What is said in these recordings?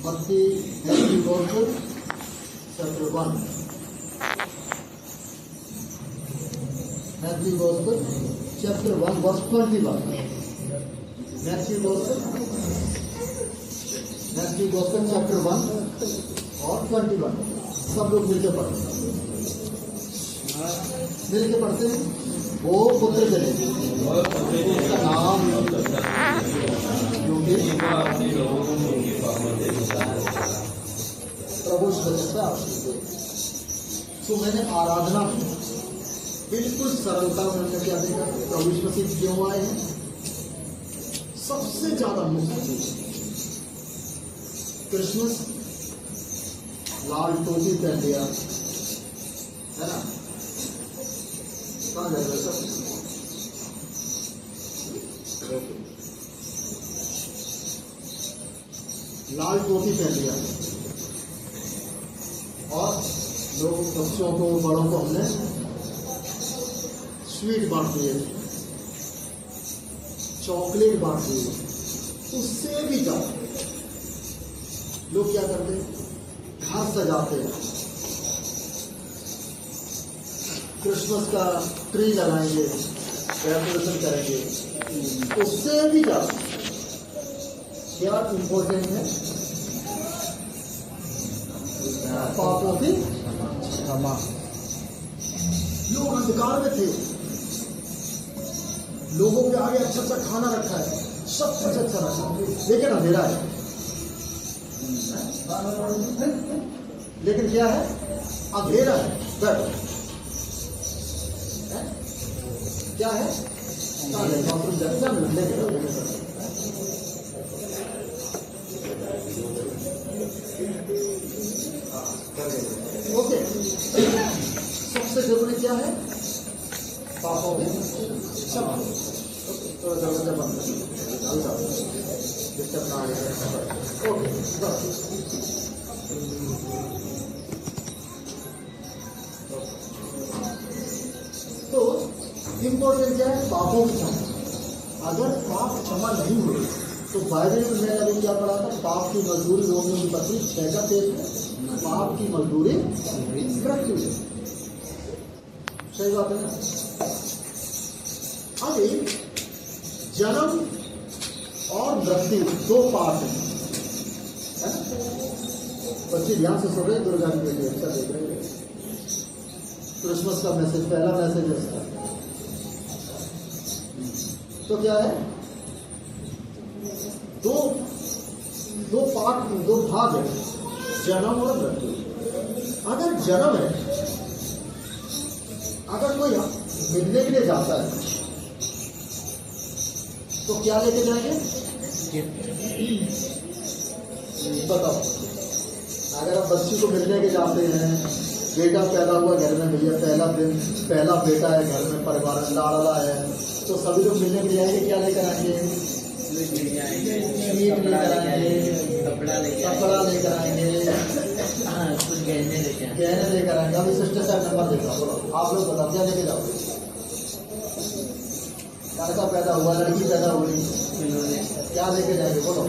Matthew Gospel, chapter 1. Matthew Gospel, chapter 1, verse 21. Matthew Gospel, chapter 1 और 21. सब लोग मिलकर पढ़ते हैं। वो पुत्र चले उसका नाम प्रभु तो मैंने आराधना की बिल्कुल सरलता में क्या देखा प्रभु मसीह क्यों आए हैं। सबसे ज्यादा मुख्य चीज क्रिसमस लाल टोपी पहन लिया है ना। कहाँ जाएगा सब लाल टोपी पहन लिया और लोग बच्चों को बड़ों को हमने स्वीट बांट दिए, चॉकलेट बांट दिए। उससे भी ज्यादा लोग क्या करते हैं, घर सजाते हैं, क्रिसमस का ट्री लगाएंगे, डेकोरेशन करेंगे। उससे भी ज्यादा क्या इम्पोर्टेंट है, पापों की क्षमा। लोग अंधकार में थे, लोगों के आगे अच्छा अच्छा खाना रखा है, सब कुछ अच्छा रखा है, लेकिन अंधेरा है। लेकिन क्या है, अंधेरा है। क्या है, ओके। सबसे जरूरी क्या है, पापों में क्षमा। तो दरवाजा बंद ओके। तो इम्पोर्टेंट क्या है, पापों की क्षमा। अगर पाप क्षमा नहीं हुए तो बाइबल में मैंने अभी क्या पढ़ा था, पाप की मजदूरी रोमियो की पत्री 6 में, पाप की मजदूरी मृत्यु। सही बात है ना। अभी जन्म और मृत्यु दो पार्ट है। बच्चे ध्यान से सुन रहे, दुर्गा के लिए अच्छा देख रहे हैं। क्रिसमस का मैसेज, पहला मैसेज है इसका। तो क्या है, दो पार्ट, दो भाग है, जन्म और मृत्यु। अगर जन्म है, अगर कोई मिलने के लिए जाता है तो क्या लेके जाएंगे, बताओ। अगर आप बच्ची को मिलने के जाते हैं, बेटा पैदा हुआ घर में, भैया पहला दिन, पहला बेटा है घर में, परिवार लाडला है, तो सभी लोग मिलने के लिए आएंगे, क्या लेकर आएंगे, कपड़ा लेकर आएंगे, कुछ गहने लेकर आएंगे। अभी सिस्टर साहब नंबर देता हूँ, आप लोग बताओ क्या लेके जाओगे। लड़का पैदा हुआ, लड़की पैदा हुई, क्या लेके जाएंगे, बोलो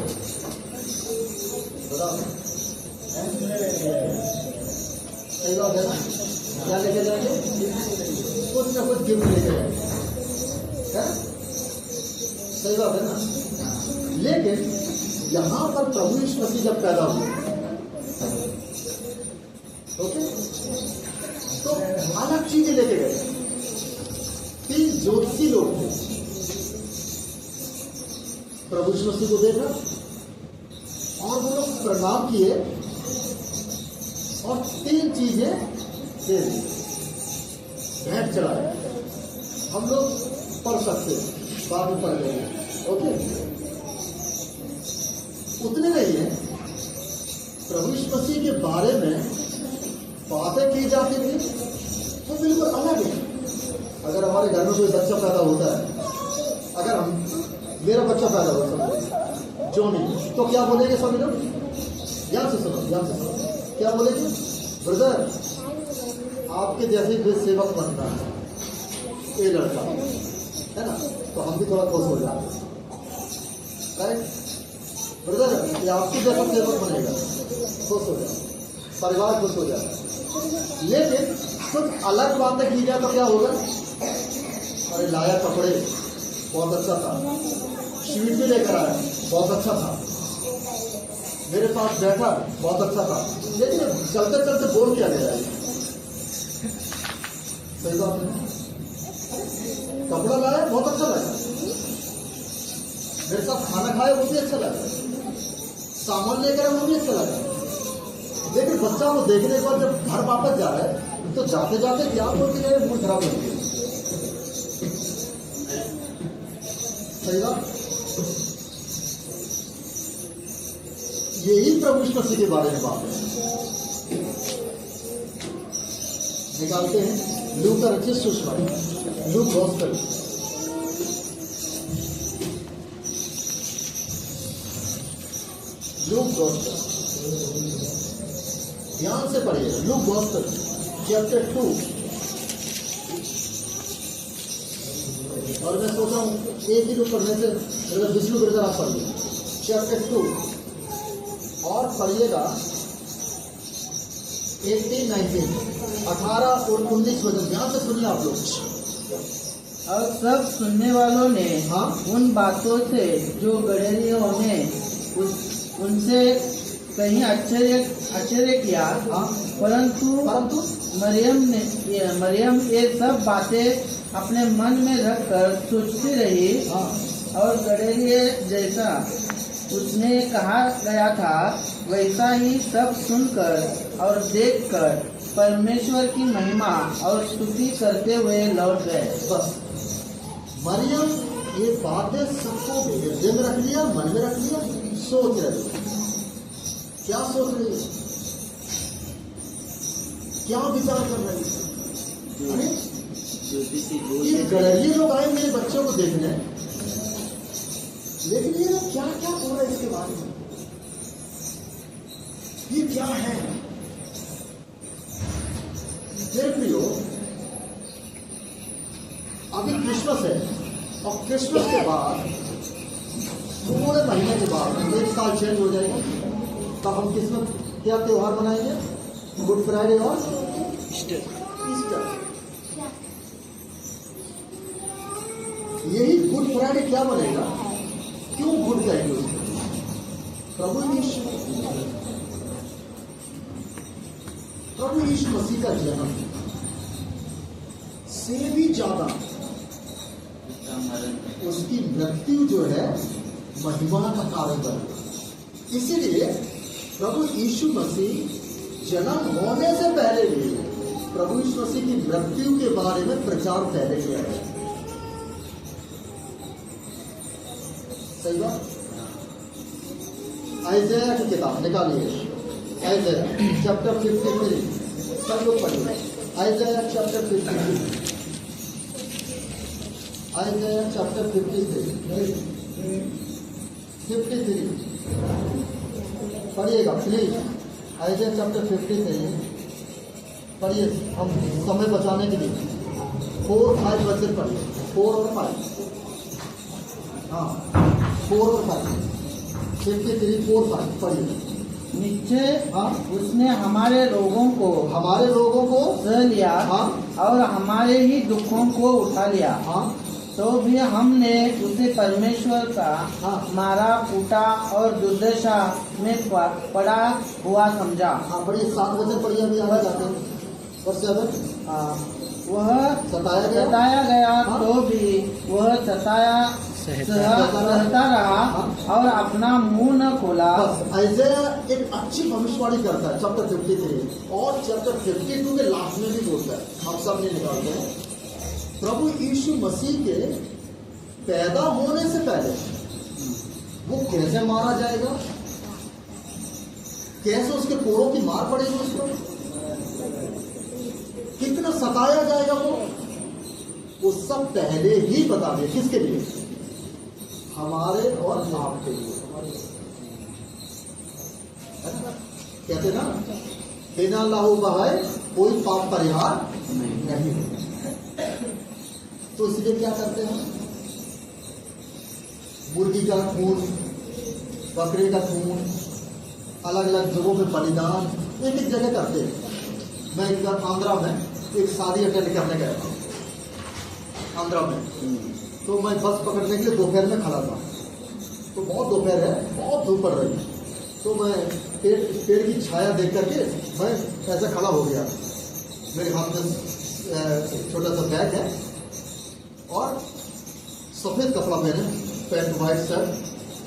बताओ। सही बात है ना, क्या लेके जाएंगे, कुछ ना कुछ गिफ्ट लेके जाएंगे। सही बात है ना। लेकिन यहां पर प्रभु यीशु मसीह जब पैदा हुए, ओके, तो अलग चीजें लेके गए। 3 ज्योतिषी लोग थे, प्रभु यीशु मसीह को देखा और वो लोग प्रणाम किए और 3 चीजें दे दी, भेंट चढ़ाए। हम लोग पढ़ सकते, बाद में पढ़ लेंगे, ओके। उतने नहीं है, प्रभु यीशु मसीह के बारे में बातें की जाती थी तो बिल्कुल अलग है। अगर हमारे घर में कोई बच्चा पैदा होता है, अगर मेरा बच्चा पैदा होता है जोनी, तो क्या बोलेंगे सभी लोग, ध्यान से सुनो, क्या बोलेंगे, ब्रदर आपके जैसे सेवक बनना है ये लड़का, है ना। तो हम भी थोड़ा खुश हो जाते हैं, राइट। ब्रदर, ये आपकी जैसा सेवक बनेगा, खुश हो जाए, परिवार खुश हो जाए। लेकिन कुछ अलग बातें की जाए तो क्या होगा? अरे लाया कपड़े, बहुत अच्छा था, स्वीट भी लेकर आया, बहुत अच्छा था, मेरे पास बैठा, बहुत अच्छा था, लेकिन चलते चलते बोल क्या गया है? सही बात है। कपड़ा लाया, बहुत अच्छा लगा, मेरे साथ खाना खाया, वो भी अच्छा लगा, सामान लेकर आया, वो भी अच्छा लगा, लेकिन बच्चा को देखने के बाद जब घर वापस जा रहा है तो जाते जाते क्या बोलते गए, मूड खराब हो गया। सही बात। यही प्रभु यीशु मसीह के बारे में बात है। निकालते हैं लूक का रचित सुसमाचार, लूक गॉस्पेल, लूक गॉस्पेल, ध्यान से पढ़िए। लूक गॉस्पेल चैप्टर 2, और मैं सोचा हूँ एक ही लोग पढ़ने से मेरे विष्णु ब्रदर आप पढ़िए चैप्टर 2 और पढ़िएगा 18, 19, 18 और 19 वचन। ध्यान से सुनिए आप लोग। और सब सुनने वालों ने उन बातों से जो गडरियों ने उनसे कहीं आश्चर्य किया, परंतु मरियम ये सब बातें अपने मन में रखकर सोचती रही, और गडरिये जैसा उसने कहा गया था वैसा ही सब सुनकर और देखकर परमेश्वर की महिमा और स्तुति करते हुए लौट गए। बस मरियम ये बातें सबको हृदय में रख लिया, मन में रख लिया, सोच रही। क्या सोच रही है? क्या विचार कर रही है? अरे ये गडरिये लोग आए मेरे बच्चों को देखने, लेकिन ये लोग क्या क्या बोल रहे हैं इसके बारे में? ये क्या है? मेरे प्रियो, अभी क्रिसमस है, और क्रिसमस के बाद थोड़े महीने के बाद एक साल चेंज हो जाएगा, तब हम क्रिसमस क्या त्योहार मनाएंगे? गुड फ्राइडे और ईस्टर। यही गुड फ्राइडे क्या बनेगा? क्यों गुड कहेंगे उसको? प्रभु यीशु मसीह का जन्म से भी ज्यादा उसकी मृत्यु जो है महिमा का कारण बनी। इसीलिए प्रभु यीशु मसीह जन्म होने से पहले भी प्रभु यीशु मसीह की मृत्यु के बारे में प्रचार पहले किया है। सही बात। आइज़ाया की किताब निकालिए, आइज़ाया चैप्टर 53, सब लोग पढ़िए। आइज़ाया चैप्टर 53, आइज़ाया चैप्टर 53 पढ़िएगा प्लीज। आइज़ाया चैप्टर 53 पढ़िए, हम समय बचाने के लिए 4-5 वचन पढ़िए, 4 और 5। हाँ 4 और 5, 53, 4, 5 पढ़िए। नीचे उसने हमारे लोगों को सह लिया, और हमारे ही दुखों को उठा लिया। तो भी हमने उसे परमेश्वर का मारा कूटा और दुर्दशा में पड़ा हुआ समझा। पढ़िए 7 वचन पढ़िए, अभी आगे जाते हैं। वह सताया गया तो भी वह सहता रहा और अपना मुंह न खोला। आइज़ाया एक अच्छी भविष्यवाणी करता है चैप्टर 53 और चैप्टर 52 के लास्ट में भी बोलता है। हम सब ने निकालते हैं प्रभु यीशु मसीह के पैदा होने से पहले वो कैसे मारा जाएगा, कैसे उसके कोड़ों की मार पड़ेगी, उसको कितना सताया जाएगा, वो सब पहले ही बता दिया। किसके लिए? हमारे और आपके लिए। कहते ना, बिना लहू बहाए कोई पाप परिहार नहीं। तो इसलिए क्या करते हैं? मुर्गी का खून बकरे का खून, अलग अलग जगहों पे बलिदान एक एक जगह करते हैं। मैं एक बार आंध्रा में एक शादी अटेंड करने गया था आंध्रा में। तो मैं बस पकड़ने के लिए दोपहर में खड़ा था, तो बहुत दोपहर है, बहुत धूप पड़ रही है। तो मैं पेड़ की छाया देख करके मैं ऐसा खड़ा हो गया। मेरे हाथ में छोटा सा बैग है और सफेद कपड़ा पहने, पैंट वाइट शर्ट,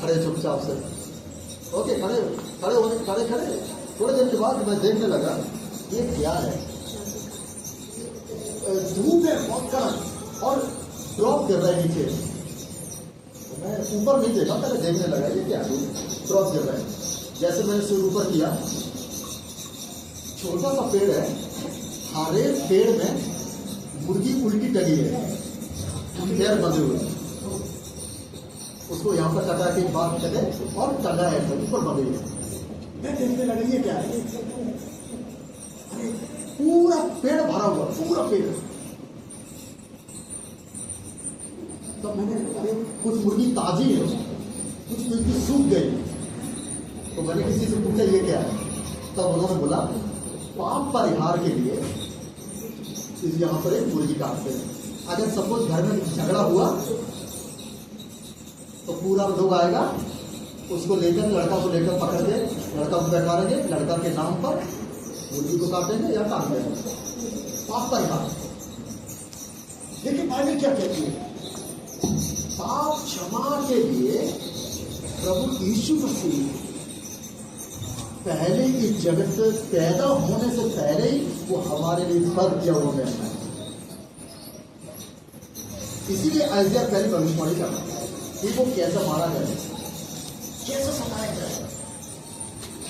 खड़े चुपचाप से। ओके, खड़े थोड़े देर के बाद मैं देखने लगा ये क्या है। धूप है बहुत कड़क और ड्रॉप गिर रहा है नीचे। तो मैं ऊपर नहीं देखा, पहले देखने लगा ये क्या है, ड्रॉप गिर रहा है। जैसे मैंने सिर ऊपर किया, छोटा सा पेड़ है, हरे पेड़ में मुर्गी उल्टी टंगी है, पैर बंधे हुए, उसको यहाँ पर कटा के बाहर चले और टंगा है ऊपर बंधे हुए। मैं देखने लगा ये क्या है, अरे पूरा पेड़ भरा हुआ, पूरा पेड़। तब मैंने, अरे कुछ मुर्गी ताजी है, कुछ मुर्गी सूख गई। तो मैंने किसी से पूछा ये क्या है, तब उन्होंने बोला पाप परिहार के लिए इस यहाँ पर एक मुर्गी काटते हैं। अगर सपोज घर में झगड़ा हुआ तो पूरा लोग आएगा, उसको लेकर, लड़का को लेकर पकड़ के लड़का को बैठाएंगे, लड़का के नाम पर मुर्गी को काटेंगे या काट देंगे, पाप परिहार। लेकिन बाइबल क्या कहती है, पाप क्षमा के लिए प्रभु यीशु मसीह पहले इस जगत पैदा होने से पहले ही वो हमारे लिए फर्क किया हुआ है। इसीलिए आइज़िया पहले भविष्यवाणी करता है कि वो कैसे मारा जाए, कैसे सताया जाए,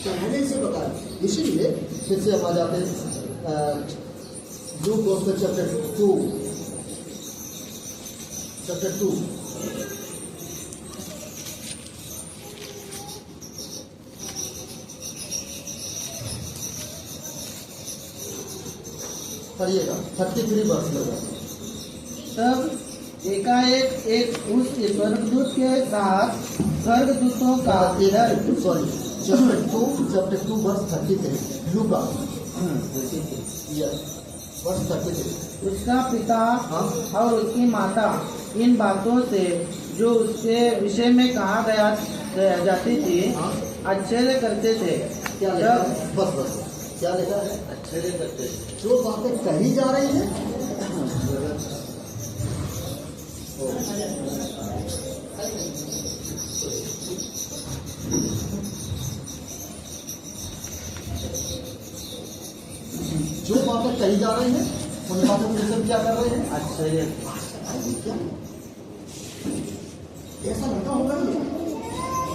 पहले से बताया। इसीलिए फिर से हम आ जाते हैं लूक गॉस्पेल चैप्टर 2 पढ़िएगा, 33 वर्ष लगा। तब एकाएक एक उस स्वर्गदूत के साथ स्वर्गदूतों का चैप्टर 2 वर्ष 33 लूका वर्ष 33। उसका पिता और उसकी माता इन बातों से जो उसके विषय में कहा जाती थी आश्चर्य करते थे। क्या लिखा है? बस क्या लिखा है? आश्चर्य करते थे। जो बातें कही जा रही है उन बातों को सब क्या कर रहे हैं? आश्चर्य। क्या ऐसा लड़का होगा ये,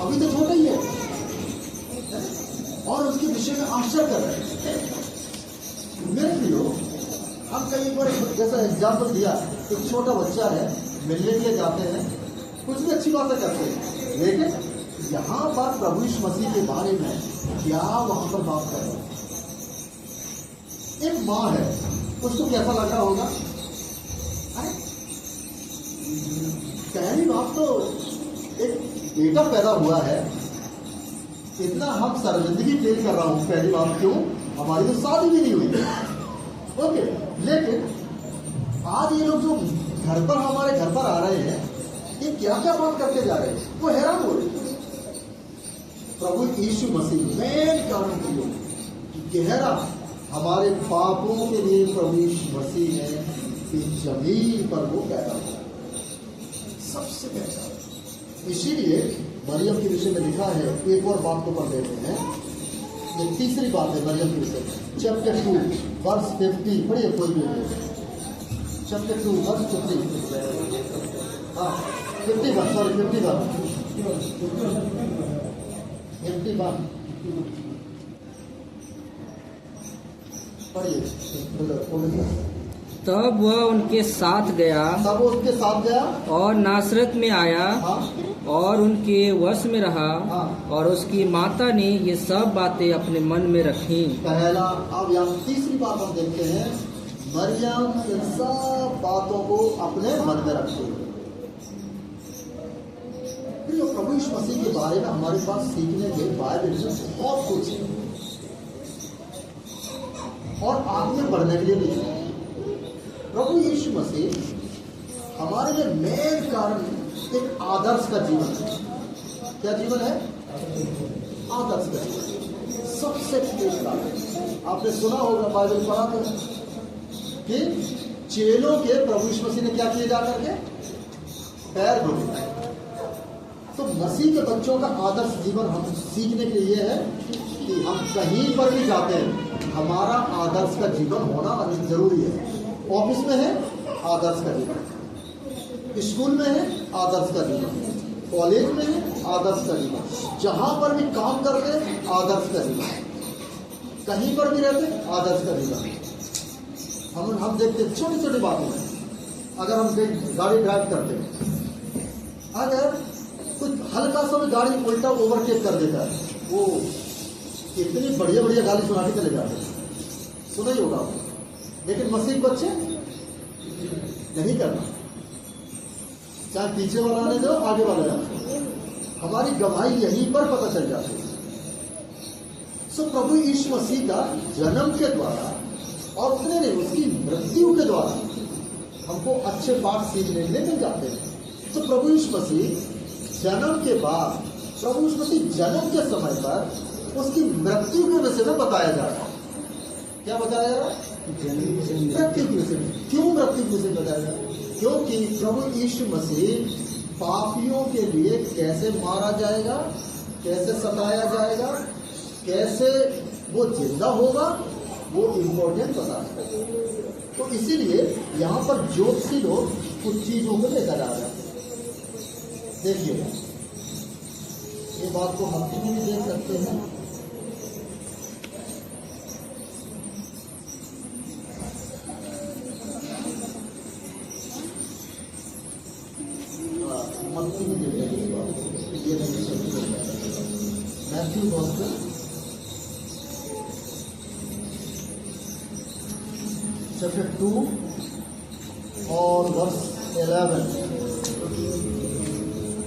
अभी तो छोटा ही है और उसके विषय में आश्चर्य कर रहे हैं। मेरे प्रियो, हम कई बार जैसा एग्जाम्पल दिया, एक छोटा बच्चा है, मिलने के लिए जाते हैं, कुछ भी अच्छी बातें करते हैं, लेकिन यहाँ पर प्रभु यीशु मसीह के बारे में क्या वहां पर बात कर रहे हैं। एक माँ है, उसको कैसा लग रहा होगा? पहली बात तो एक बेटा पैदा हुआ है, इतना हम सर्वजिंदगी फेल कर रहा हूँ। पहली बात क्यों? हमारी तो शादी भी नहीं हुई। ओके, लेकिन आज ये लोग जो हमारे घर पर आ रहे हैं, ये क्या क्या बात करके जा रहे हैं, वो हैरान हो रहे हैं। प्रभु यीशु मसीह मेन कारण की गहरा हमारे पापों के लिए प्रभु यीशु मसीह ने इस जमीन पर वो पैदा हुआ, सबसे पहला। इसीलिए मरियम के विषय में लिखा है, एक और बात को पढ़ देते हैं, ये तीसरी बात है मरियम के विषय में। चैप्टर 2 वर्ष 50 पढ़िए, कोई भी चैप्टर 2 वर्ष 50, हाँ 51, सॉरी 51 पढ़िए। तब वह उनके साथ गया और नासरत में आया और उनके वश में रहा और उसकी माता ने ये सब बातें अपने मन में रखी। पहला। अब यहाँ तीसरी बात हम देखते हैं, मरियम इन सब बातों को अपने मन में रखी। प्रिय प्रभु यीशु मसीह के बारे में हमारे पास सीखने के बाइबल में बहुत कुछ है और आगे बढ़ने के लिए भी है। प्रभु यीशु मसीह हमारे लिए मेन कारण एक आदर्श का जीवन है। क्या जीवन है? आदर्श का जीवन। सबसे मेन कारण आपने सुना होगा, बाइबल पढ़ा था कि चेलों के प्रभु यीशु मसीह ने क्या किए जा करके? पैर धोए। तो मसीह के बच्चों का आदर्श जीवन हम सीखने के लिए है कि हम कहीं पर भी जाते हैं, हमारा आदर्श का जीवन होना जरूरी है। ऑफिस में है आदर्श का जीवन, स्कूल में है आदर्श का जीवन, कॉलेज में है आदर्श का जीवन, जहां पर भी काम करते हैं आदर्श का जीवन, कहीं पर भी रहते आदर्श का जीवन। हम देखते हैं छोटी छोटी बातों में, अगर हम गाड़ी ड्राइव करते हैं, अगर कुछ हल्का सा भी गाड़ी उल्टा ओवरटेक कर देता है, वो इतनी बढ़िया बढ़िया गाड़ी सुना के चले जाते हैं, सुना ही होगा। लेकिन मसीह बच्चे नहीं करना, चाहे पीछे वाला आने दो आगे वाला आने, हमारी गवाही यहीं पर पता चल जाती है। सो प्रभु यीशु मसीह का जन्म के द्वारा और उतने नहीं, उसकी मृत्यु के द्वारा हमको अच्छे पाठ सीखने के लिए मिल जाते हैं। तो प्रभु यीशु मसीह जन्म के बाद, प्रभु यीशु मसीह जन्म के समय पर उसकी मृत्यु के विषय में बताया जा रहा है। क्या बताया जा रहा है? मृत्यु के विषय में। क्यों मृत्यु के विषय में बताया जा रहा है? क्योंकि प्रभु यीशु मसीह पापियों के लिए कैसे मारा जाएगा, कैसे सताया जाएगा, कैसे वो जिंदा होगा, वो इम्पोर्टेंट बताया है। तो इसीलिए यहाँ पर ज्योतिषी लोग कुछ चीजों को लेकर आ रहे हैं। देखिए, ये बात को हम भी देख सकते हैं। मत्ती में देख रहे हैं, ये नहीं मैथ्यू गॉस्पेल चैप्टर 2 और verse 11,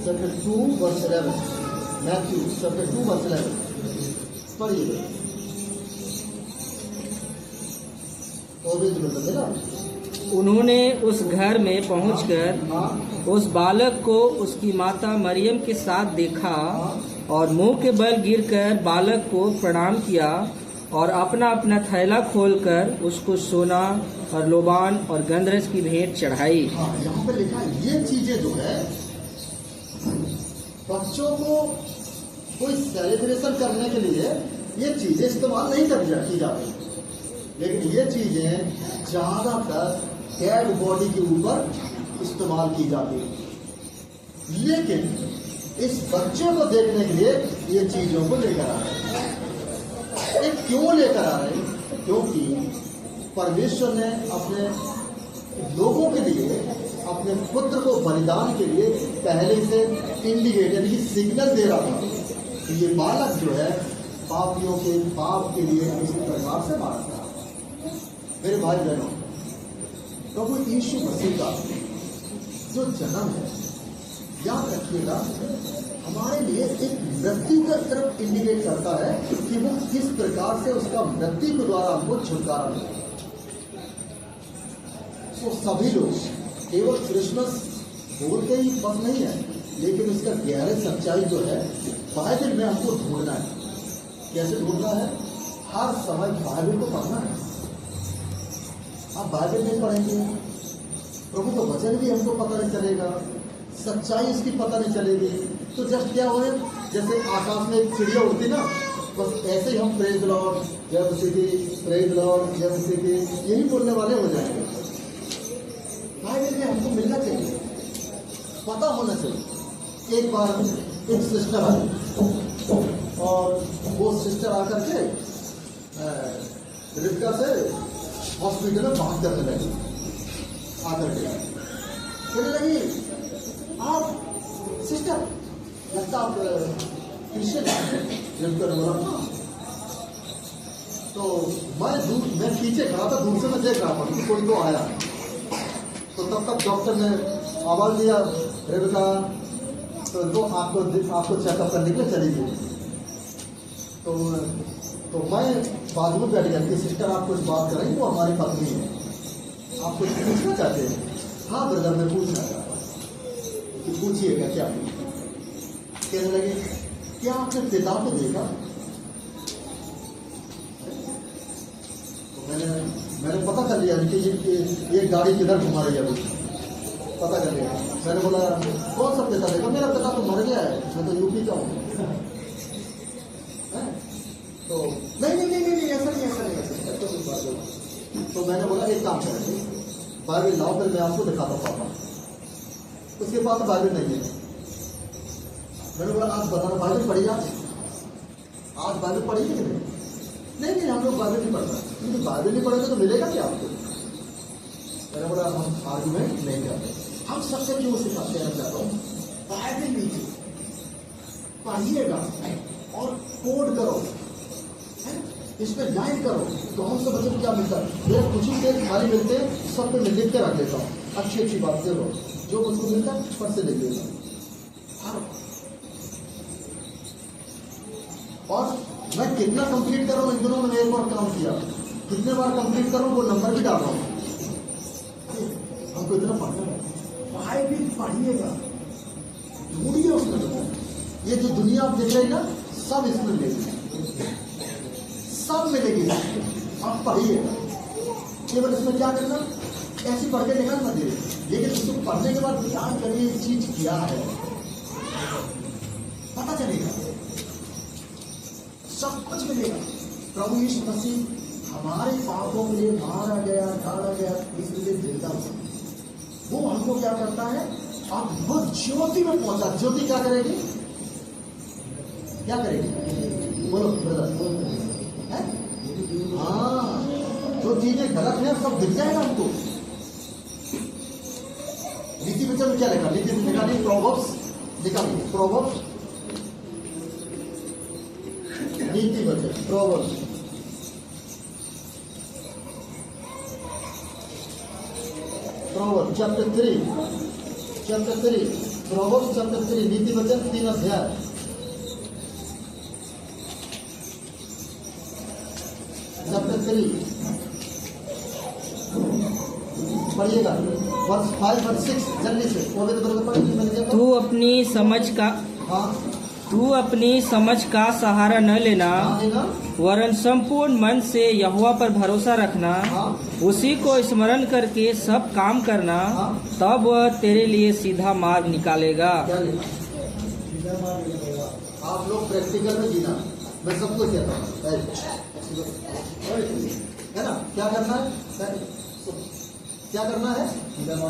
chapter 2 verse 11, Matthew chapter 2 verse 11 पढ़िए। उन्होंने उस घर में पहुंचकर उस बालक को उसकी माता मरियम के साथ देखा और मुंह के बल गिरकर बालक को प्रणाम किया और अपना अपना थैला खोलकर उसको सोना और लोबान और गंधरस की भेंट चढ़ाई। यहाँ पे लिखा है ये चीजें जो है बच्चों को कोई सेलिब्रेशन करने के लिए ये चीजें इस्तेमाल नहीं की जाती, लेकिन ये चीजें ज्यादातर डेड बॉडी के ऊपर इस्तेमाल की जाती है। लेकिन इस बच्चे को देखने के लिए ये चीजों को लेकर आ रहे हैं। ये क्यों लेकर आ रहे हैं? क्योंकि परमेश्वर ने अपने लोगों के लिए, अपने पुत्र को बलिदान के लिए पहले से इंडिकेट यानी कि सिग्नल दे रहा था कि ये बालक जो है पापियों के पाप के लिए इस प्रकार से मारा था। मेरे भाई बहनों, प्रभु यीशु मसीह का जो जन्म है, याद रखिएगा, हमारे लिए एक मृत्यु का तरफ इंडिकेट करता है कि वो किस प्रकार से उसका मृत्यु के द्वारा हमको छुटकारा मिला। तो सभी लोग केवल क्रिसमस बोलते ही बस नहीं है, लेकिन इसका गहरे सच्चाई जो है बाइबल में हमको ढूंढना है। कैसे ढूंढना है? हर समय बाइबल को पढ़ना है। आप बाइबल नहीं पढ़ेंगे, प्रभु का वचन भी हमको पता नहीं चलेगा, सच्चाई इसकी पता नहीं चलेगी, तो जस्ट क्या हो, जैसे आकाश में एक चिड़िया उड़ती ना, बस ऐसे ही हम प्रेज लॉर्ड, जय मसीह की, प्रेज लॉर्ड, जय मसीह की, यही बोलने वाले हो जाएंगे। बाइबल में हमको मिलना चाहिए, पता होना चाहिए। एक बार एक सिस्टर आई और वो सिस्टर आकर के रिक्का से हॉस्पिटल में बात करने लगी। आकर के कहने लगी, आप सिस्टर लगता आप क्रिश्चियन रिक्का ने बोला। तो मैं पीछे खड़ा था, दूर से मैं देख रहा था कि कोई तो आया। तो तब तक डॉक्टर ने आवाज दिया, रेबिका। तो तो आपको चेकअप करने के लिए चली गई। तो मैं बाजू में बैठ गया कि सिस्टर आप कुछ बात करें, वो हमारी पत्नी है, आप कुछ पूछना चाहते हैं? हाँ ब्रदर मैं पूछना चाहता हूँ। कि पूछिएगा क्या? कहने लगे क्या आपने पिता को देखा? तो मैंने पता कर लिया कि ये गाड़ी किधर घुमा रही है, अभी पता कर लिया। मैंने बोला कौन सा पिता देखा? मेरा पिता तो मर गया है, मैं तो यूपी का हूँ। तो नहीं ऐसा नहीं। तो मैंने बोला एक काम करेंगे, बाइबल लाओ, फिर मैं आपको दिखाता हूँ पापा। उसके पास बाइबल नहीं है। मैंने बोला आज बताना बाइबल पढ़ी, आज बाइबल पढ़ेगी कि नहीं? हम लोग बाइबल नहीं पढ़ता। क्योंकि बाइबल नहीं पढ़ेंगे तो मिलेगा क्या आपको? मैंने बोला हम आर्गुमेंट नहीं करते। हम सबसे क्यों सिखाते हैं, चाहता हूँ बाइबल लीजिए, पढ़िएगा और कोड करो, इसमें लाइन करो, तो हम सब बच्चों को क्या मिलता है? मेरा कुछ ही देर खाली मिलते हैं, सब पे मैं लिख के रख लेता हूँ, अच्छी बातें हो जो मुझको मिलता है फट से लिख लेता हूँ। और मैं कितना कंप्लीट कर रहा हूँ इन दिनों में एक बार काम किया, कितने बार कंप्लीट कर रहा हूँ वो नंबर भी डाल रहा हूँ। हमको इतना पढ़ना है, बाइबल पढ़िएगा, ढूंढिए उसमें। ये जो दुनिया आप देख रहे हैं ना, सब इसमें मिलेगी, सब मिलेगी। आप पढ़िएगा, केवल इसमें क्या करना, ऐसी पढ़ के निकाल मत दे, लेकिन उसको पढ़ने के बाद ध्यान करिए ये चीज क्या है, पता चलेगा, सब कुछ मिलेगा। प्रभु यीशु मसीह हमारे पापों के लिए मारा गया, डाला गया, इसलिए जिंदा हुआ। वो हमको क्या करता है, अब वो ज्योति में पहुंचा। ज्योति क्या करेगी? बोलो ब्रदर। हाँ, जो चीजें गलत है सब दिख जाएगा हमको। नीति वचन में क्या लिखा? नीति वचन निकालिए, प्रोवर्ब्स निकालिए, प्रोवर्ब्स, नीति वचन, प्रोवर्ब्स, चैप्टर 3, प्रोवर्ब्स चैप्टर 3, नीति वचन 3 अध्याय। चैप्टर 3 पढ़िएगा, वर्स 5 और 6 जल्दी से। तू अपनी समझ का सहारा न लेना, वरन संपूर्ण मन से यहोवा पर भरोसा रखना। उसी को स्मरण करके सब काम करना, तब वह तेरे लिए सीधा मार्ग निकालेगा। आप लोग प्रैक्टिकल में जीना, मैं सबको कहता हूँ, है ना? क्या करना है?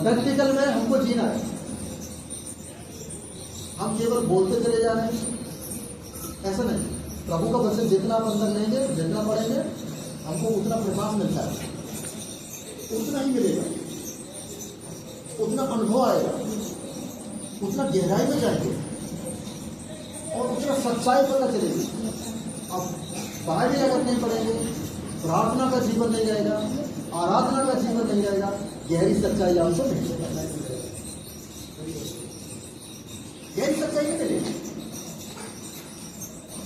प्रैक्टिकल में हमको जीना है। हम केवल बोलते चले जा रहे हैं, ऐसा नहीं। प्रभु का वचन जितना आप अंदर लेंगे, जितना पढ़ेंगे, हमको उतना प्रकाश मिलता है, उतना ही मिलेगा, उतना अनुभव आएगा, उतना गहराई में जाएंगे और उतना सच्चाई पता चलेगी। अब बाइबल अगर नहीं पढ़ेंगे, प्रार्थना का जीवन नहीं रहेगा, आराधना का जीवन नहीं रहेगा, गहरी सच्चाई आपको नहीं मिलेगी। गहरी सच्चाई नहीं मिलेगी।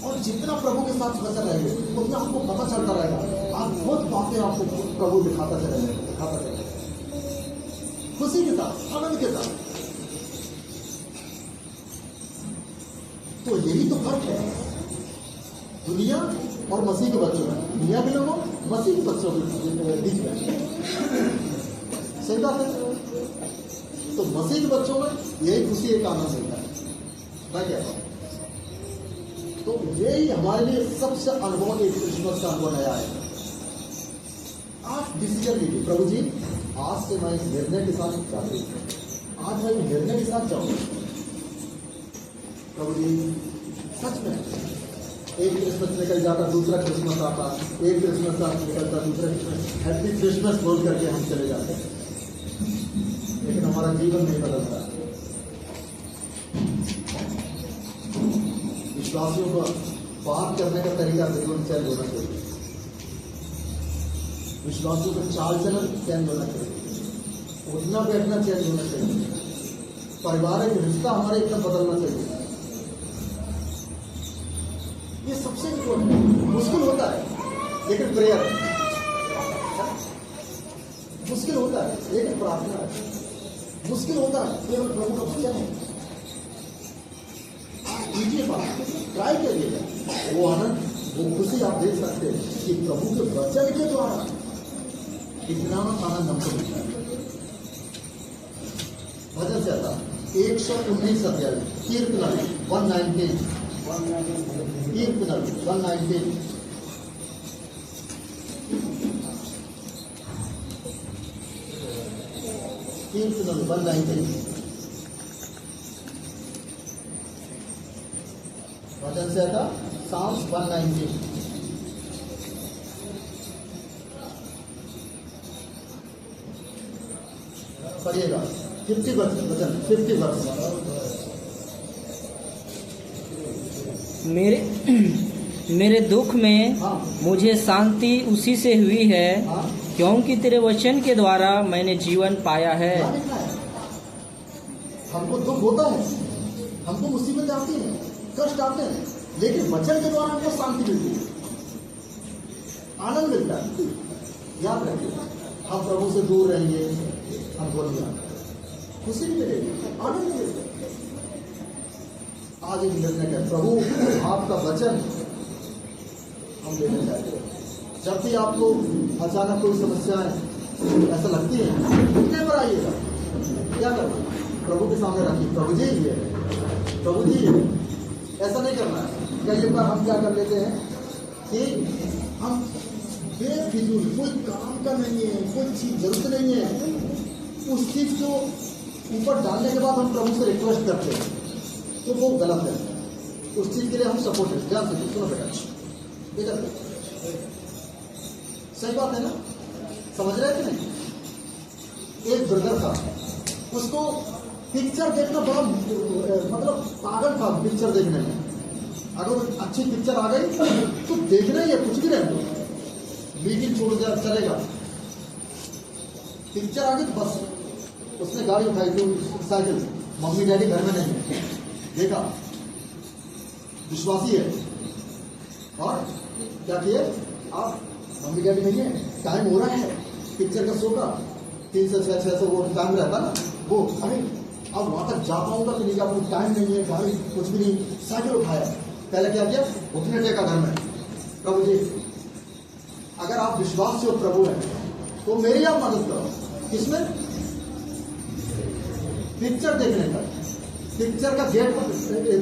और जितना प्रभु के साथ बचा रहेंगे, उतना आपको पता चलता रहेगा। आप बहुत बातें आपको प्रभु दिखाता चलेगा, खुशी के साथ, आनंद के साथ। तो यही तो फर्क है दुनिया और मसीह के बच्चों में। दुनिया के लोगों, मसीह के बच्चों के बीच में। सही बात है। तो मसीह के बच्चों में यही खुशी, एक आनंद मिलता है। मैं कहता हूँ तो यही हमारे लिए सबसे अनुभव, एक क्रिसमस का अनुभव नया है। आज डिसीजन लीजिए, प्रभु जी आज से मैं इस निर्णय के साथ जाती हूँ, आज मैं निर्णय के साथ जाऊँगा। प्रभु जी सच में एक क्रिसमस निकल जाता, दूसरा क्रिसमस आता, एक क्रिसमस निकलता, दूसरा क्रिसमस, हैप्पी क्रिसमस बोल करके हम चले जाते हैं, लेकिन हमारा जीवन नहीं बदलता। विश्वासियों को बात करने का तरीका बिल्कुल चेंज होना चाहिए, विश्वासियों का चाल चलन चेंज होना चाहिए, उठना बैठना चेंज होना चाहिए, पारिवारिक रिश्ता हमारे एकदम बदलना चाहिए। ये सबसे इम्पोर्टेंट है। मुश्किल होता है लेकिन प्रेयर है, मुश्किल होता है लेकिन प्रार्थना है, मुश्किल होता है केवल प्रभु का वचन है। कीजिए बात, ट्राई करिएगा, वो आनंद, वो खुशी आप देख सकते हैं कि प्रभु के वचन के द्वारा कितना आनंद हमको मिलता है। भजन से आता 119 अध्याय, कीर्तन 119, कीर्तन 119, कीर्तन 119, भजन से आता Psalms 119, पढ़िएगा 50 वर्ष, वचन 50 वर्ष। मेरे दुख में हाँ। मुझे शांति उसी से हुई है, हाँ। क्योंकि तेरे वचन के द्वारा मैंने जीवन पाया है। क्या लिखा है? हमको दुख होता है, हमको मुसीबत आती है, कष्ट आते हैं, लेकिन वचन के द्वारा हमको शांति मिलती है, आनंद मिलता है। याद रखिए, हम प्रभु से दूर रहेंगे, हम बोलिए खुशी नहीं मिलेगी, आनंद मिलेगा। आज एक निर्णय करें, प्रभु आपका वचन हम लेना चाहते हैं। जब भी आपको अचानक कोई समस्याएं ऐसा लगती है, घुटने पर आइएगा, क्या करना, प्रभु के सामने रखिए, प्रभु जी ये, प्रभु जी ये। ऐसा नहीं करना है। कई बार हम क्या कर लेते हैं कि हम बेफिजूल, कोई काम का नहीं है, कोई चीज जरूरत नहीं है, उस चीज को ऊपर डालने के बाद हम प्रभु से रिक्वेस्ट करते हैं, तो वो गलत है। उस चीज के लिए हम सपोर्ट है, ध्यान से सुनो बेटा, सही बात है ना, समझ रहे थे नहीं? एक ब्रदर था, उसको पिक्चर देखना बड़ा मतलब पागल था पिक्चर देखने में। अगर अच्छी पिक्चर आ गई तो देखना ही है, कुछ भी नहीं दो, मीटिंग छोड़ दिया चलेगा, पिक्चर आ गई तो बस। उसने गाड़ी उठाई थी, साइकिल, मम्मी डैडी घर में नहीं है, देखा, विश्वासी है, और क्या किए आप, मम्मी डैडी नहीं है, टाइम हो रहा है पिक्चर का शो का, 3 से 6 वो टाइम रहता ना, वो अरे अब वहां तक जा पाऊंगा कि नहीं जा पाऊंगा, टाइम नहीं है, गाड़ी कुछ भी नहीं, साइकिल उठाया। पहले क्या किया, घुटने टेका घर में, प्रभु जी अगर आप विश्वास से हो प्रभु है तो मेरी आप मदद करो। किसमें, पिक्चर देखने का, पिक्चर का गेट,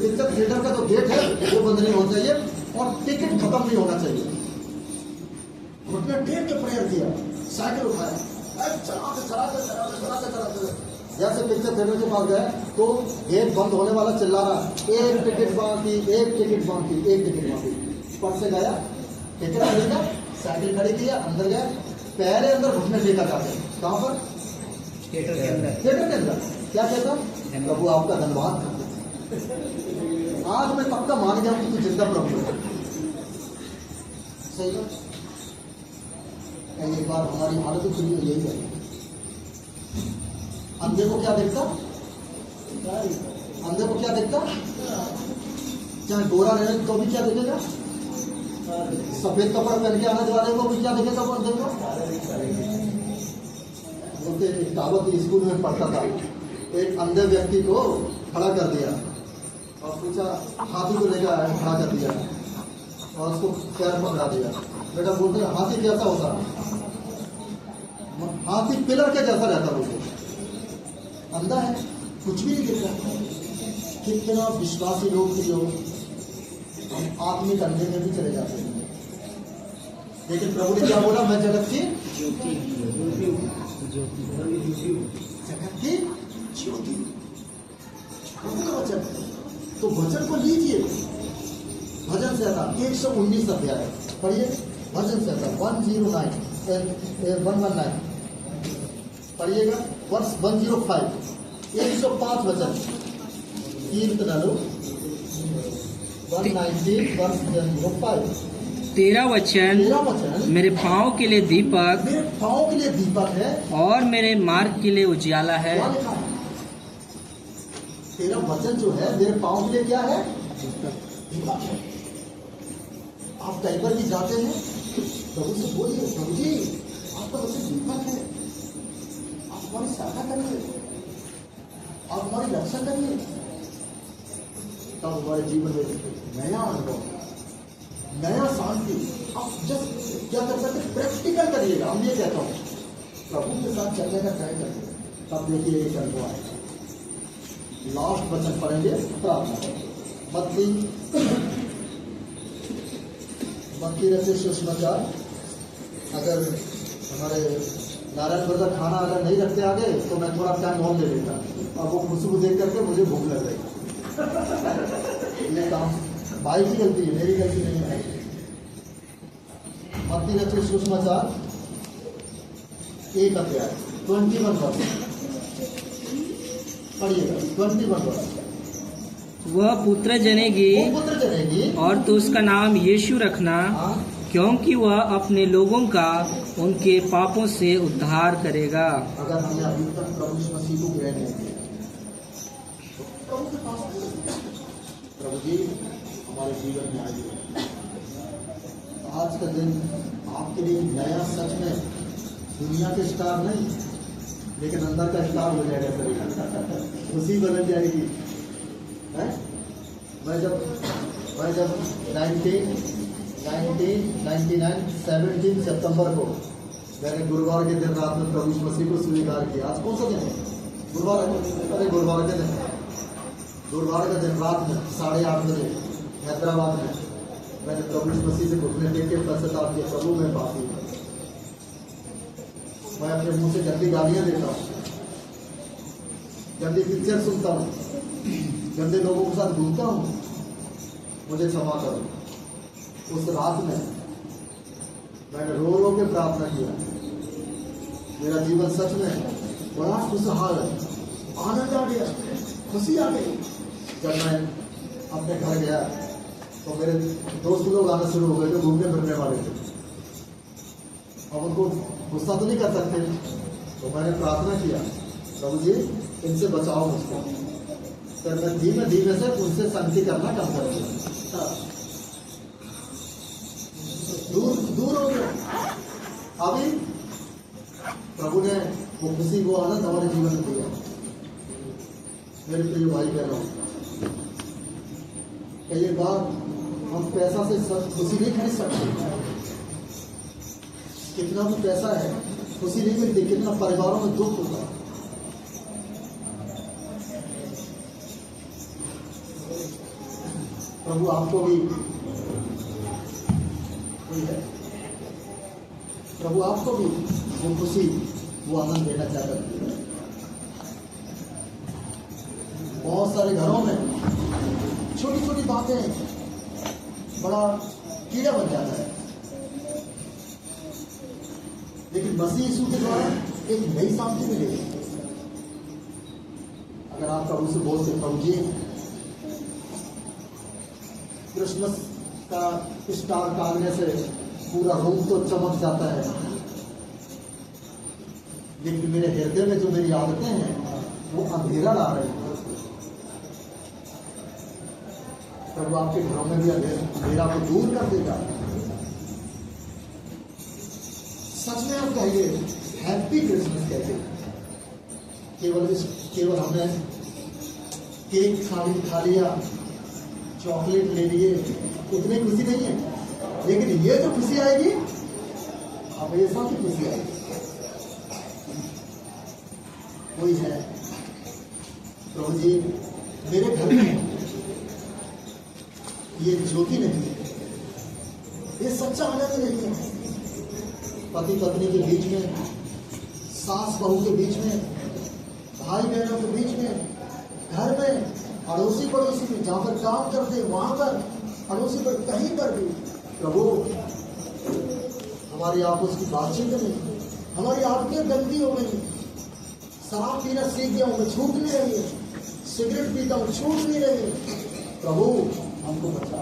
पिक्चर थिएटर का जो गेट है वो बंद नहीं होना चाहिए, और टिकट खत्म नहीं होना चाहिए। घुटने टेक के प्रेयर किया, साइकिल उठाया, चलाते जैसे पिक्चर थिएटर के पास गए तो गेट बंद होने वाला चिल्ला रहा, एक टिकट बाकी, एक टिकट बाकी, एक टिकट बाकी। पर से गया, टिकट खरीदा, साइकिल खड़ी किया, अंदर गया, पहले अंदर घुटने टेका जाते, कहाँ पर, थिएटर के अंदर, थिएटर के अंदर। क्या कहता, प्रभु आपका धन्यवाद, आज मैं पक्का मान गया हूं कि जिंदा प्रभु है। सही है। एक बार हमारी हालत तो सुनी यही है, अंधे को क्या देखता, अंधे को क्या देखता, चाहे गोरा रहे तो भी क्या देखेगा, सफेद कपड़ा पहन के आने वाले को भी क्या देखेगा, वो अंधे को। बोलते एक कहावत स्कूल में पढ़ता था, एक अंधे व्यक्ति को खड़ा कर दिया और पूछा, हाथी को लेकर खड़ा कर दिया और उसको पैर पकड़ा दिया। बेटा बोलते हाथी कैसा होता, हाथी पिलर के जैसा रहता, बोलते अंधा है, कुछ भी नहीं दिख रहा। कितना विश्वासी लोग थे जो हम आत्मिक अंधे में भी चले जाते हैं, लेकिन प्रभु ने क्या बोला, मैं जगत की ज्योति, जगत की ज्योति, प्रभु का वचन। तो वचन को लीजिए। भजन से आता 119 अध्याय पढ़िए, भजन से आता 119 पढ़िएगा, वर्ष 105, 105 वचन, कीर्तन 119 वर्ष 105। तेरा वचन मेरे पाँव के लिए दीपक, मेरे पाँव के लिए दीपक है और मेरे मार्ग के लिए उजियाला है। तेरा वचन जो है मेरे पाँव के लिए क्या है, दीपक है। आप कहीं पर भी जाते हैं प्रभु से बोलिए, प्रभु जी आपका वचन विफल है, आप हमारी सहायता करिए, आप हमारी रक्षा करिए। तब हमारे जीवन में नया अनुभव, नया शांति। आप जस्ट क्या कर सकते, प्रैक्टिकल करिएगा। हम ये कहता हूँ प्रभु के साथ चलने का ट्राई करिए, तब देखिए एक अनुभव आएगा। लास्ट वचन पढ़ेंगे, प्रार्थना। मत्ती रचित सुसमाचार। अगर हमारे नारायण ब्रदर खाना अगर नहीं रखते आगे तो मैं थोड़ा टाइम और ले लेता, और वो खुशबू देख करके मुझे भूख लग रही। ये काम भाई की गलती है, मेरी गलती नहीं है। मत्ती रचित सुसमाचार 1 अध्याय 21 वर्ष पढ़िएगा। 21 वर्ष। वह पुत्र जनेगी और तो उसका नाम यीशु रखना, क्योंकि वह अपने लोगों का उनके पापों से उद्धार करेगा। अगर हमने अभी तक प्रभु मसीह को ग्रहण नहीं किया, प्रभु के पास प्रभु जी हमारे जीवन में आइए। आज का दिन आपके लिए नया, सच में दुनिया के स्टार नहीं लेकिन अंदर का स्टार हो जाएगा। सर खुशी बदल जाएगी। मैं जब 17 सितंबर को मैंने गुरुवार के दिन रात में प्रभु मसीह को स्वीकार किया। आज कौन सा दिन है? गुरुवार है। अरे गुरुवार के दिन, गुरुवार का दिन रात में 8:30 बजे हैदराबाद में मैंने प्रभु मसीह से घुटने टेक के पश्चाताप किया, प्रभु मैं पापी हूँ। मैं अपने मुंह से गंदी गालियां देता हूँ, गंदी पिक्चर सुनता हूँ, गंदे लोगों के साथ घूमता हूँ, मुझे क्षमा करो। उस रात में मैंने रो रो के प्रार्थना किया। मेरा जीवन सच में बड़ा खुशहाल है, आनंद आ गया, खुशी आ गई। जब मैं अपने घर गया तो मेरे दोस्त लोग आना शुरू हो गए थे, घूमने फिरने वाले थे। अब उनको गुस्सा तो नहीं कर सकते, तो मैंने प्रार्थना किया, प्रभु जी इनसे बचाओ मुझको। फिर मैं धीमे धीमे से उनसे संगति करना कम कर दिया, दूर हो गया। अभी प्रभु ने वो खुशी, वो आनंद हमारे जीवन में दिया। मेरे प्रिय भाई कह रहा हूँ, कई बार हम पैसा से खुशी नहीं खरीद सकते। कितना भी पैसा है, खुशी नहीं मिलती। कितना परिवारों में दुख होता है। प्रभु आपको भी कोई है, प्रभु आपको भी वो खुशी, वो आनंद देना चाहता है। बहुत सारे घरों में छोटी छोटी बातें बड़ा कीड़ा बन जाता है, लेकिन मसीह यीशु के द्वारा एक नई शांति मिलेगी। अगर आप प्रभु से बोलते, प्रभु जी क्रिसमस का स्टार टांगने से पूरा रूम तो चमक जाता है, लेकिन मेरे हृदय में जो मेरी आदतें हैं वो अंधेरा ला रही है। प्रभु आपके घरों में भी अंधेरा को दूर कर देगा। सच में आप कहिए हैप्पी क्रिसमस कहते हैं। केवल हमने केक खा लिया, चॉकलेट ले लिए, उतनी खुशी नहीं है, लेकिन ये जो खुशी आएगी हमेशा की खुशी आएगी। कोई है, प्रभु जी मेरे घर में ये ज्योति नहीं है, ये सच्चा आनंद नहीं है। पति पत्नी के बीच में, सास बहू के बीच में, भाई बहनों के बीच में, घर में, अड़ोसी पड़ोसी में, जहाँ पर काम करते वहां पर, अड़ोसी पर, कहीं पर भी प्रभु हमारी आपस की बातचीत नहीं, हमारी आदतें गंदी हो गई। शराब पीना सीख गया हूँ, मैं छूट नहीं रही है। सिगरेट पीता हूँ, छूट नहीं रही। प्रभु हमको बचा।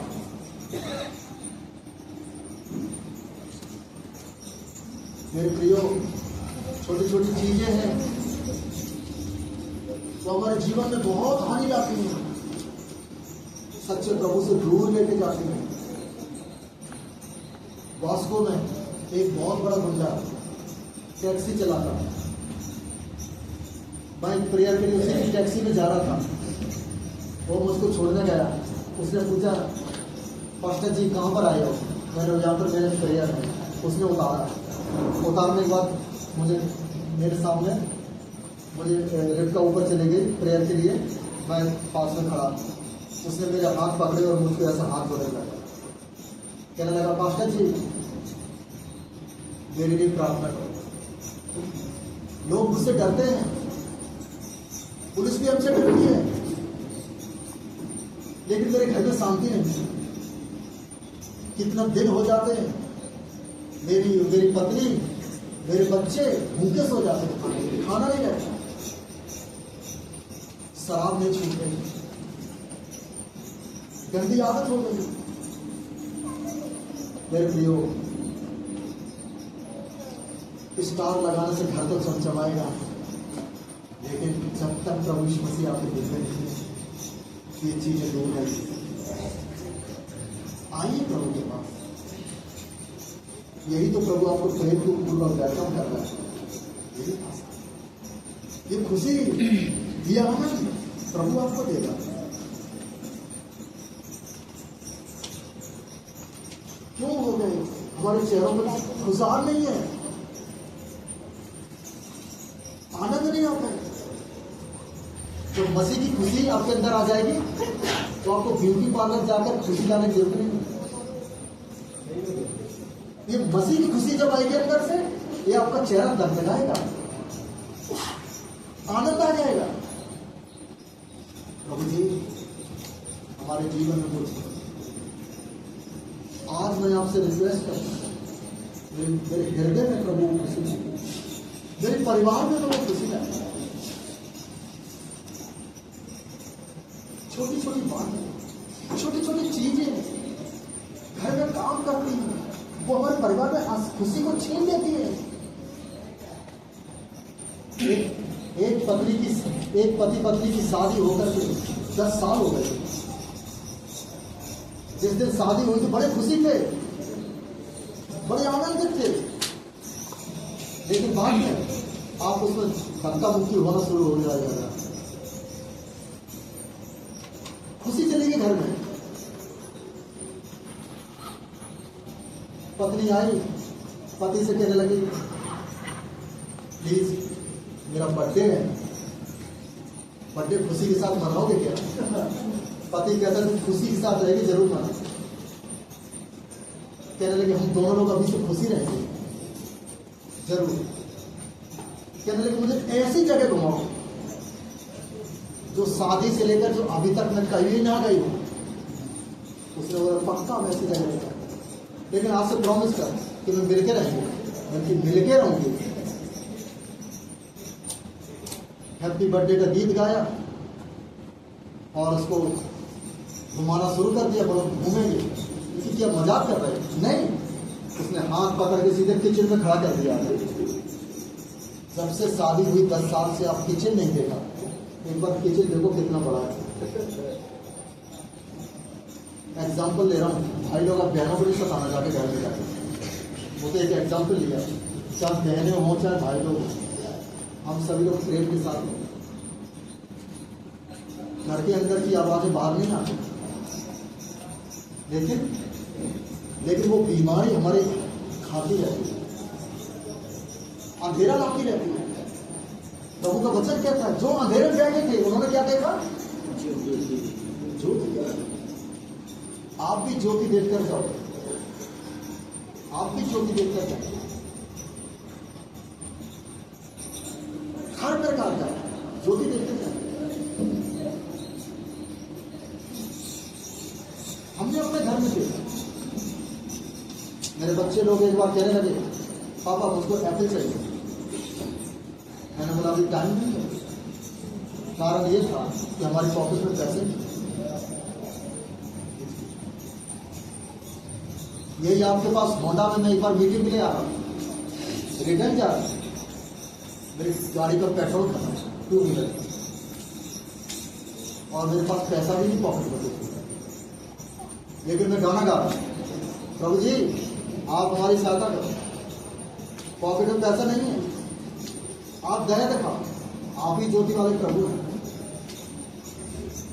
मेरे प्रियो, छोटी छोटी चीजें हैं तो हमारे जीवन में बहुत हानि लाती हैं, सच्चे प्रभु से दूर लेके जाती हैं। वास्को में एक बहुत बड़ा बंदा टैक्सी चलाता, मैं प्रेयर के लिए उसी की टैक्सी में जा रहा था, वो मुझको छोड़ने गया। उसने पूछा, पास्टर जी कहाँ पर आए हो? मैंने यहाँ पर मेरे प्रेयर है। उसने उतारने के बाद मुझे मेरे सामने मुझे रेट का ऊपर चले गई प्रेयर के लिए, मैं पास में खड़ा। उसने मेरे हाथ पकड़े और मुझको ऐसा हाथ जोड़ने लगा, कहने लगा, पास्टर जी मेरे लिए प्रार्थना करो। लोग मुझसे डरते हैं, पुलिस भी हमसे डरती है, लेकिन मेरे घर में शांति नहीं। कितना दिन हो जाते हैं, मेरी पत्नी मेरे बच्चे भूखे सो जाते हैं, खाना नहीं रहता, शराब नहीं छूट रही, गंदी आदत हो गई। मेरे प्रियो, स्टार लगाने से घर तो चमचमाएगा, लेकिन जब तक प्रभु यीशु मसीह आपको देखते नहीं ये चीजें दूर है। आइए प्रभु के पास, यही तो प्रभु आपको प्रेम पूर्वक वेलकम कर रहा है। यही ये खुशी, ये आनंद प्रभु आपको देगा। क्यों हो गए हमारे चेहरों में खुशाल नहीं है, आनंद नहीं आता है? तो मसीह की खुशी आपके अंदर आ जाएगी तो आपको ब्यूटी पार्लर जाकर खुशी लाने की जरूरत नहीं। ये मसीह की खुशी जब आएगी अंदर से, ये आपका चेहरा दगदगाएगा, आनंद आ जाएगा। प्रभु जी हमारे जीवन में कुछ आज मैं आपसे रिक्वेस्ट करता हूं, मेरे हृदय में प्रभु खुशी लाए, मेरे परिवार में प्रभु खुशी लाए। छोटी छोटी बातें, छोटी छोटी चीजें घर में काम करती हैं, वो हमारे परिवार में खुशी को छीन लेती है। एक पति पत्नी की शादी होकर के 10 साल हो गए। जिस दिन शादी हुई थी बड़े खुशी थे, बड़े आनंदित थे, लेकिन बाद में आप उसमें धक्का मुक्की होना शुरू हो जाएगा। खुशी चली गई घर में। पत्नी आई, पति से कहने लगी, प्लीज मेरा बर्थडे है, बर्थडे खुशी के साथ मनाओगे क्या? पति कहता है खुशी के साथ रहेगी, जरूर मना। कहने लगे हम दोनों लोग अभी से खुशी रहेंगे, जरूर। कहने लगे मुझे ऐसी जगह घुमाओ जो शादी से लेकर जो अभी तक मैं कहीं ना गई हूं। उसने बोला पक्का मैं ऐसी जगह लेकर, लेकिन आपसे प्रॉमिस कर कि मैं मिलके रहेंगे, बल्कि मिलके रहूंगी। हैप्पी बर्थडे का गीत गाया और उसको घुमाना शुरू कर दिया। बोलो घूमेंगे, क्योंकि क्या मजाक कर रहे हैं? नहीं, उसने हाथ पकड़ के सीधे किचन में खड़ा कर दिया। जब से शादी हुई 10 साल से आप किचन नहीं देखा, एक बार किचन देखो कितना बड़ा है। एग्जाम्पल ले रहा हूँ, भाई लोग आप बहनों को नहीं सताना जाके घर में जाके। वो तो एक एग्जाम्पल लिया, चाहे बहनें हो चाहे भाई लोग, हम सभी लोग प्रेम के साथ हो। घर के अंदर की आवाजें बाहर नहीं आती, लेकिन वो बीमारी हमारे खाती रहती है, अंधेरा लाती रहती है। प्रभु का वचन कहता है जो अंधेरे में बैठे थे उन्होंने क्या देखा? ज्योति। आप भी ज्योति देखकर जाओ, आप भी ज्योति देखकर जाओ। हर प्रकार का ज्योति देखते जाओ। हमने अपने घर में देखा, मेरे बच्चे लोग एक बार कहने लगे पापा मुझको एप्पल चाहिए। मैंने बोला अभी टाइम नहीं है। कारण ये था कि हमारी पॉकेट में पैसे नहीं। यही आपके पास होंडा में मैं एक बार मीटिंग के लिए आ रहा हूँ, रिटर्न जा रहा हूँ, मेरी गाड़ी पर पेट्रोल खत्म, 2 व्हीलर, और मेरे पास पैसा भी नहीं पॉकेट में। लेकिन मैं गाना गा रहा हूँ, प्रभु जी आप हमारी सहायता करो। पॉकेट में पैसा नहीं है, आप दया दिखाओ। आप ही ज्योति वाले प्रभु हैं।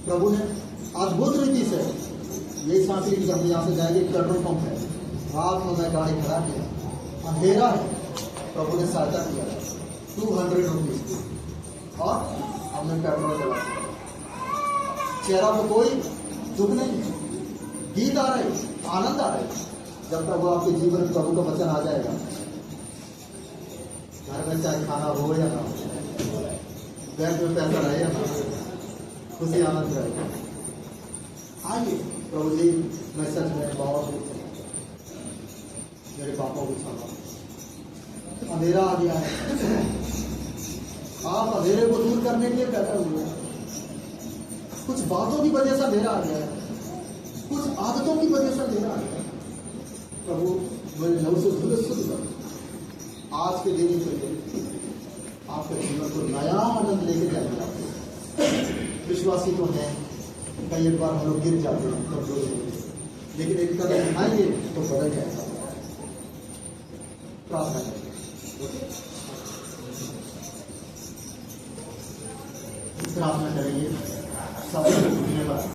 प्रभु ने अद्भुत रीति से यही सांस ली कि जब यहाँ से जाएंगे, पेट्रोल पंप है, रात में मैं गाड़ी खड़ा किया, अंधेरा है, प्रभु ने सहायता किया 200 रुपीज की, और हमने पेट्रोल चला। चेहरा पर कोई दुख नहीं है, गीत आ रहे, आनंद आ रहे। जब तक वो आपके जीवन में प्रभु का वचन आ जाएगा, घर में चाहे खाना हो या ना हो, बैंक में पैसा रहे या ना, खुशी आनंद रहेगा। आइए प्रभु जी, मैं सच में बहुत मेरे पापों को क्षमा। अंधेरा आ गया है, आप अंधेरे को दूर करने के लिए पैदा हुए हैं। कुछ बातों की वजह से अंधेरा आ गया है, कुछ आदतों की वजह से अंधेरा आ गया है। प्रभु मेरे लहू से धुले शुद्ध कर, आज के दिन ही चाहिए आपके जीवन को नया आनंद लेके जाएंगे। आपको विश्वासी तो है, कई एक बार हम लोग गिर जाते हैं कमजोर होते, लेकिन एक कदम उठाएंगे तो बदल जाएगा। प्रार्थना करेंगे, प्रार्थना करेंगे। सब धन्यवाद।